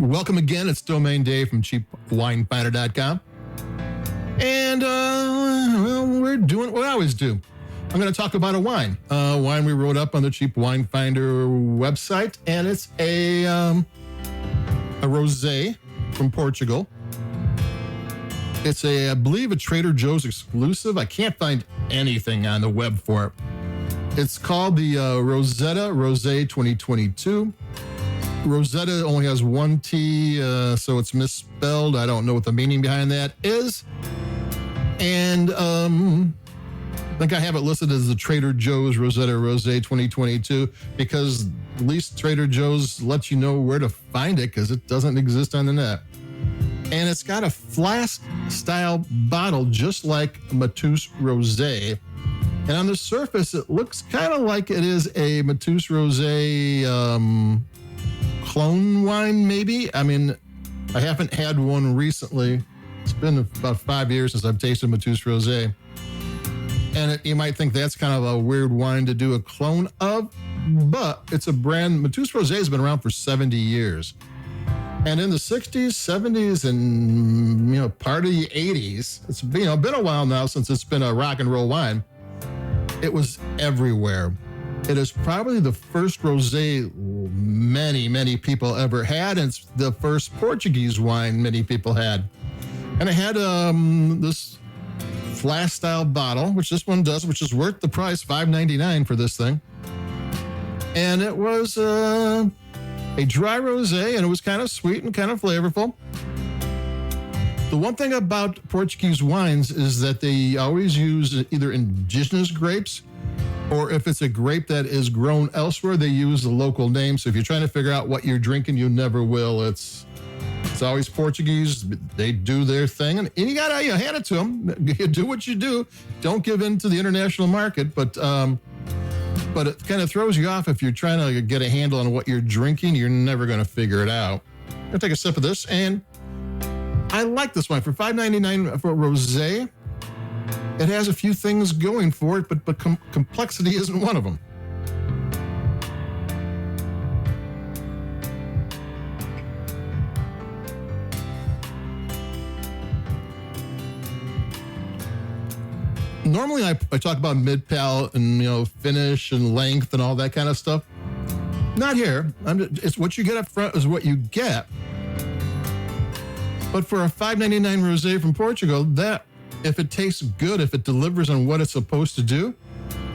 Welcome again. It's Domain Dave from cheapwinefinder.com. And, we're doing what I always do. I'm going to talk about a wine. Wine we wrote up on the Cheap Wine Finder website. And it's a rosé from Portugal. It's I believe, a Trader Joe's exclusive. I can't find anything on the web for it. It's called the Rosetta Rosé 2022. Rosetta only has one T, so it's misspelled. I don't know what the meaning behind that is. And I think I have it listed as the Trader Joe's Rosetta Rosé 2022 because at least Trader Joe's lets you know where to find it because it doesn't exist on the net. And it's got a flask-style bottle just like Matus Rosé. And on the surface, it looks kind of like it is a Matus Rosé clone wine, maybe. I mean, I haven't had one recently. It's been about 5 years since I've tasted Matus Rosé. And you might think that's kind of a weird wine to do a clone of, but it's a brand. Matus Rosé has been around for 70 years. And in the 60s, 70s, and part of the 80s, it's been a while now since it's been a rock and roll wine. It was everywhere. It is probably the first rosé many people ever had, and it's the first Portuguese wine many people had. And it had this flask-style bottle, which this one does, which is worth the price, $5.99 for this thing. And it was a dry rosé, and it was kind of sweet and kind of flavorful. The one thing about Portuguese wines is that they always use either indigenous grapes, or if it's a grape that is grown elsewhere, they use the local name. So if you're trying to figure out what you're drinking, you never will. It's always Portuguese. They do their thing, and you gotta hand it to them. You do what you do. Don't give in to the international market, but it kind of throws you off if you're trying to get a handle on what you're drinking. You're never going to figure it out. I'm gonna take a sip of this, and I like this wine for $5.99 for a rosé. It has a few things going for it, but complexity isn't one of them. Normally, I talk about mid-palate and finish and length and all that kind of stuff. Not here. It's what you get up front is what you get. But for a $5.99 rosé from Portugal, that, if it tastes good, if it delivers on what it's supposed to do,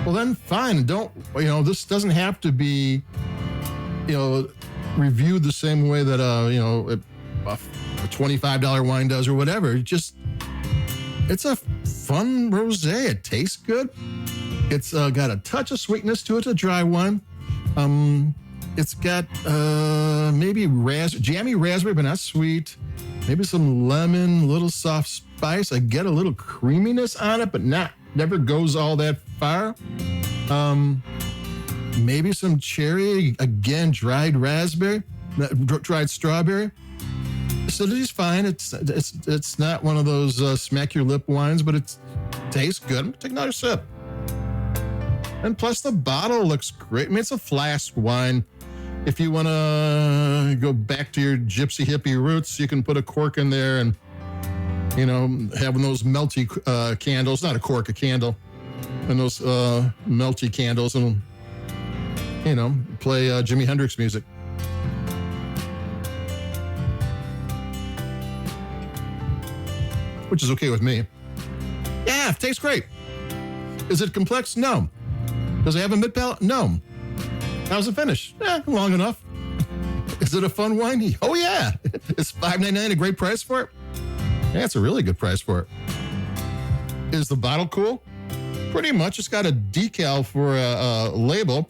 well then fine. This doesn't have to be, reviewed the same way that a $25 wine does or whatever. It's a fun rosé. It tastes good. It's got a touch of sweetness to it, a dry wine. It's got maybe jammy raspberry, but not sweet. Maybe some lemon, a little soft spice. I get a little creaminess on it, but never goes all that far. Maybe some cherry, again, dried raspberry, dried strawberry. Acidity's fine. It's not one of those smack your lip wines, but it tastes good. I'm gonna take another sip. And plus the bottle looks great. I mean, it's a flask wine. If you want to go back to your Gypsy Hippie roots, you can put a cork in there and, have one of those melty candles, not a cork, a candle, and those melty candles and, play Jimi Hendrix music. Which is okay with me. Yeah, it tastes great. Is it complex? No. Does it have a mid-palate? No. How's it finish? Long enough. Is it a fun wine? Oh, yeah. Is $5.99 a great price for it? Yeah, it's a really good price for it. Is the bottle cool? Pretty much. It's got a decal for a label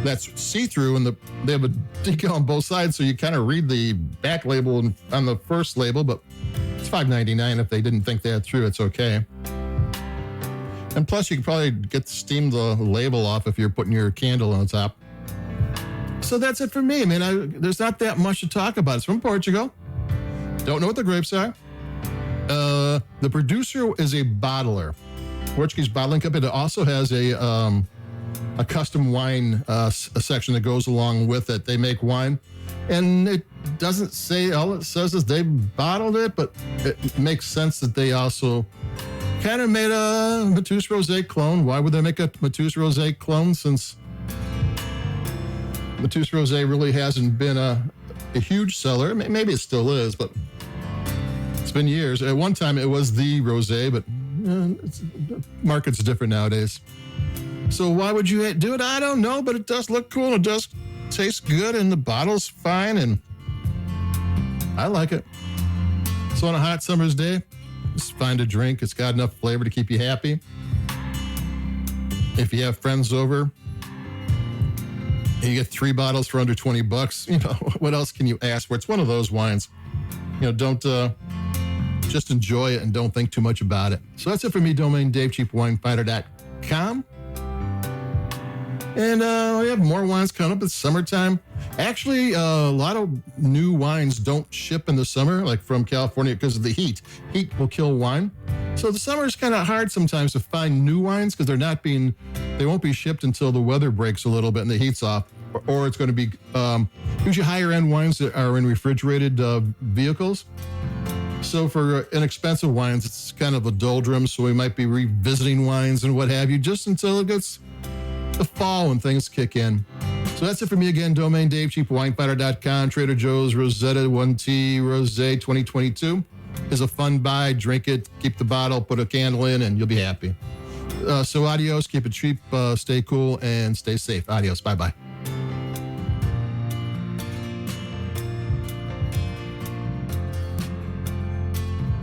that's see-through, and they have a decal on both sides, so you kind of read the back label on the first label, but it's $5.99. If they didn't think they had through, it's okay. And plus, you could probably steam the label off if you're putting your candle on the top. So that's it for me. I mean, there's not that much to talk about. It's from Portugal. Don't know what the grapes are. The producer is a bottler. Portuguese bottling company that also has a a custom wine a section that goes along with it. They make wine, and it doesn't say, all it says is they bottled it, but it makes sense that they also kind of made a Matus Rosé clone. Why would they make a Matus Rosé clone, since Matus Rosé really hasn't been a huge seller? Maybe it still is, but it's been years. At one time, it was the rosé, but market's different nowadays. So why would you do it? I don't know, but it does look cool. It does taste good, and the bottle's fine, and I like it. So on a hot summer's day, just find a drink. It's got enough flavor to keep you happy. If you have friends over and you get 3 bottles for under $20, you know, what else can you ask for? It's one of those wines. You know, don't just enjoy it and don't think too much about it. So that's it for me, Domain Dave, cheapwinefinder.com. And we have more wines coming up. It's summertime. Actually, a lot of new wines don't ship in the summer, like from California, because of the heat. Heat will kill wine. So the summer is kind of hard sometimes to find new wines because they won't be shipped until the weather breaks a little bit and the heat's off. Or it's going to be usually higher end wines that are in refrigerated vehicles. So for inexpensive wines, it's kind of a doldrum. So we might be revisiting wines and what have you, just until it gets the fall when things kick in. So that's it for me again. Domain Dave, cheapwinefinder.com. Trader Joe's Rosetta 1T Rosé 2022 is a fun buy. Drink it, keep the bottle, put a candle in, and you'll be happy. So adios, keep it cheap, stay cool, and stay safe. Adios, bye-bye.